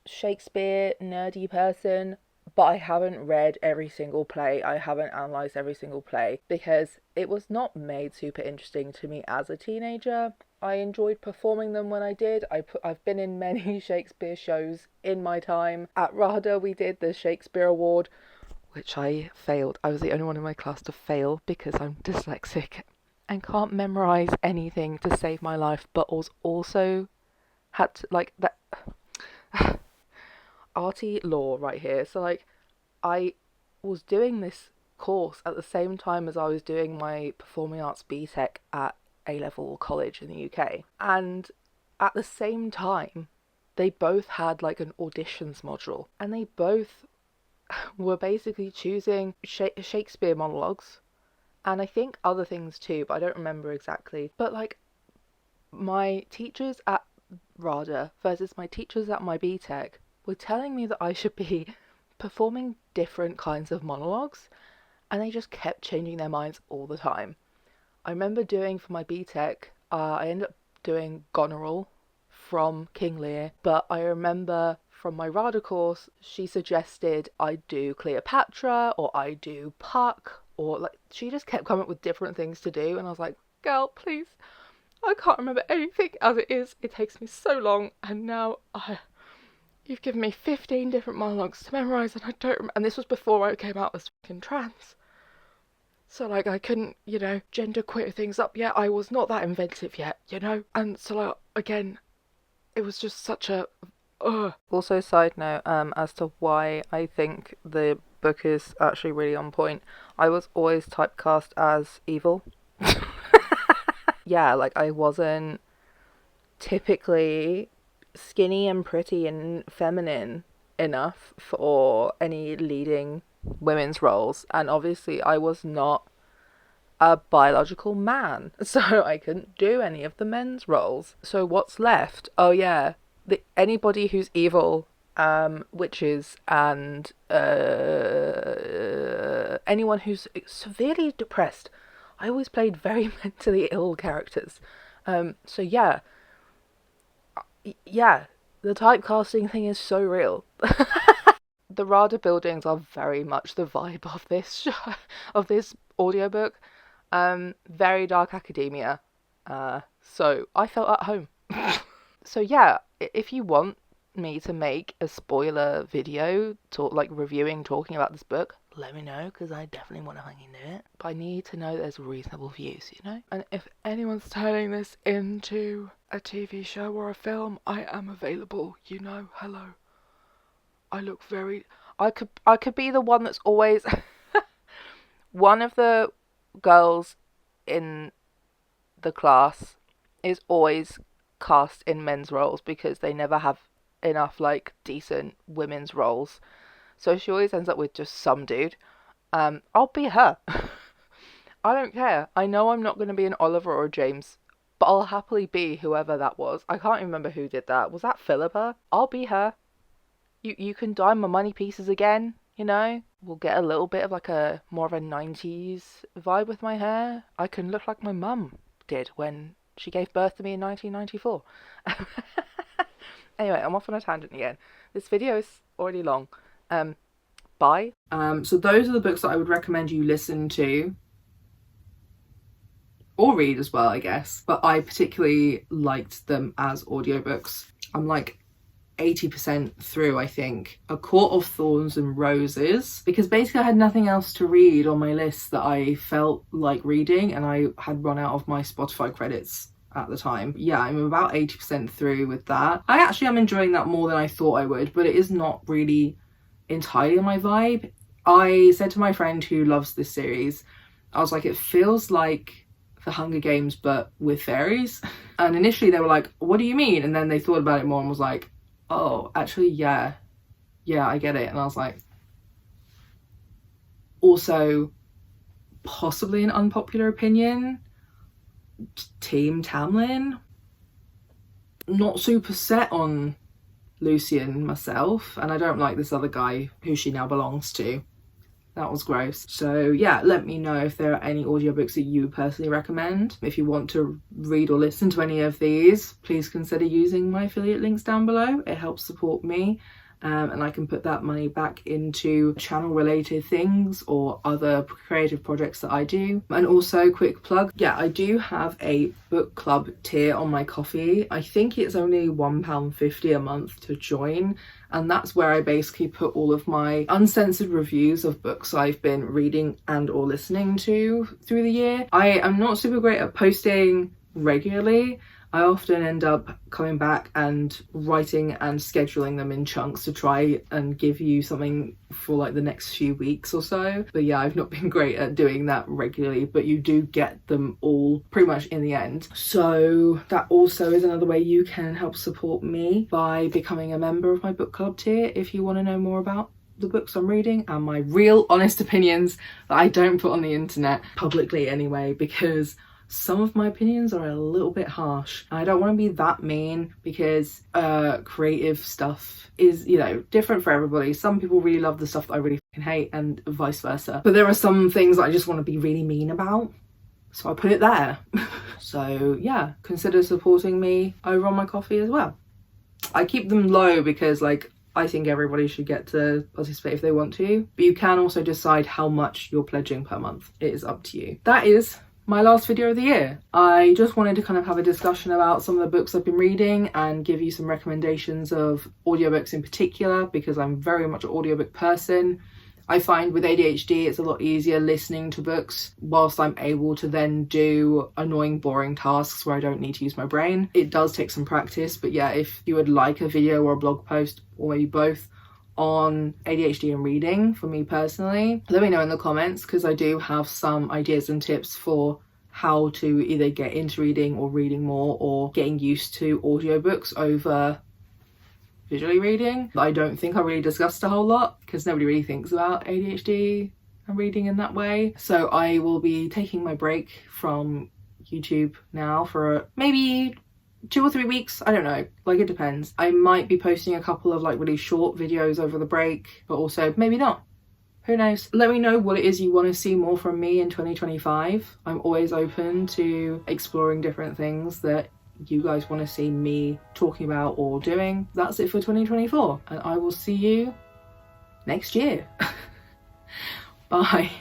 Shakespeare nerdy person, but I haven't read every single play. I haven't analysed every single play because it was not made super interesting to me as a teenager. I enjoyed performing them when I did. I've been in many Shakespeare shows in my time. At RADA we did the Shakespeare Award, which I failed. I was the only one in my class to fail because I'm dyslexic and can't memorise anything to save my life, but was also had to, like, that Artie law right here. So like, I was doing this course at the same time as I was doing my performing arts BTEC at A-level college in the UK, and at the same time they both had like an auditions module, and they both were basically choosing Shakespeare monologues, and I think other things too, but I don't remember exactly. But like, my teachers at RADA versus my teachers at my BTEC were telling me that I should be performing different kinds of monologues, and they just kept changing their minds all the time. I remember doing for my BTEC, I ended up doing Goneril from King Lear, but I remember from my RADA course, she suggested I do Cleopatra or I do Puck, or like, she just kept coming up with different things to do, and I was like, girl, please, I can't remember anything as it is. It takes me so long, and now you've given me 15 different monologues to memorise, and I don't remember. And this was before I came out as fucking trans. So like, I couldn't, gender queer things up yet. I was not that inventive yet, And so like, again, it was just such a Also, side note, as to why I think the book is actually really on point. I was always typecast as evil. Yeah, like, I wasn't typically skinny and pretty and feminine enough for any leading women's roles, and obviously I was not a biological man, so I couldn't do any of the men's roles. So what's left? Oh yeah, anybody who's evil, witches, and anyone who's severely depressed. I always played very mentally ill characters. So yeah, the typecasting thing is so real. The RADA buildings are very much the vibe of this of this audiobook. Very dark academia. So I felt at home. So yeah, if you want me to make a spoiler video talking about this book, let me know, because I definitely want to fucking do it. But I need to know there's reasonable views, And if anyone's turning this into a TV show or a film, I am available, hello. I could be the one that's always one of the girls in the class is always cast in men's roles because they never have enough like decent women's roles. So she always ends up with just some dude. I'll be her. I don't care. I know I'm not going to be an Oliver or a James, but I'll happily be whoever that was. I can't even remember who did that. Was that Philippa? I'll be her. You can dye my money pieces again, We'll get a little bit of like a more of a 90s vibe with my hair. I can look like my mum did when she gave birth to me in 1994. Anyway, I'm off on a tangent again. This video is already long. Bye. So those are the books that I would recommend you listen to. Or read as well, I guess. But I particularly liked them as audiobooks. I'm like 80% through, I think. A Court of Thorns and Roses, because basically I had nothing else to read on my list that I felt like reading, and I had run out of my Spotify credits at the time. Yeah, I'm about 80% through with that. I actually am enjoying that more than I thought I would, but it is not really entirely my vibe. I said to my friend who loves this series, I was like, it feels like The Hunger Games but with fairies. And initially they were like, what do you mean? And then they thought about it more and was like, oh, actually, yeah, I get it. And I was like, also, possibly an unpopular opinion, Team Tamlin. not super set on Lucian myself, and I don't like this other guy who she now belongs to. That was gross. So yeah, let me know if there are any audiobooks that you personally recommend. If you want to read or listen to any of these, please consider using my affiliate links down below. It helps support me. And I can put that money back into channel related things or other creative projects that I do. And also, quick plug, yeah, I do have a book club tier on my Ko-fi. I think it's only £1.50 a month to join, and that's where I basically put all of my uncensored reviews of books I've been reading and or listening to through the year. I am not super great at posting regularly. I often end up coming back and writing and scheduling them in chunks to try and give you something for like the next few weeks or so. But yeah, I've not been great at doing that regularly, but you do get them all pretty much in the end. So that also is another way you can help support me by becoming a member of my book club tier if you want to know more about the books I'm reading and my real honest opinions that I don't put on the internet publicly anyway, because some of my opinions are a little bit harsh. I don't want to be that mean because creative stuff is, you know, different for everybody. Some people really love the stuff that I really fucking hate and vice versa. But there are some things that I just want to be really mean about. So I put it there. So yeah, consider supporting me over on my Ko-fi as well. I keep them low because like I think everybody should get to participate if they want to. But you can also decide how much you're pledging per month. It is up to you. That is my last video of the year. I just wanted to kind of have a discussion about some of the books I've been reading and give you some recommendations of audiobooks in particular, because I'm very much an audiobook person. I find with ADHD it's a lot easier listening to books whilst I'm able to then do annoying boring tasks where I don't need to use my brain. It does take some practice, but yeah, if you would like a video or a blog post or maybe both on ADHD and reading for me personally, let me know in the comments, because I do have some ideas and tips for how to either get into reading or reading more or getting used to audiobooks over visually reading. I don't think I really discussed a whole lot because nobody really thinks about ADHD and reading in that way. So I will be taking my break from YouTube now for maybe 2 or 3 weeks, I don't know, like it depends. I might be posting a couple of like really short videos over the break, but also maybe not. Who knows? Let me know what it is you want to see more from me in 2025. I'm always open to exploring different things that you guys want to see me talking about or doing. That's it for 2024, and I will see you next year. Bye.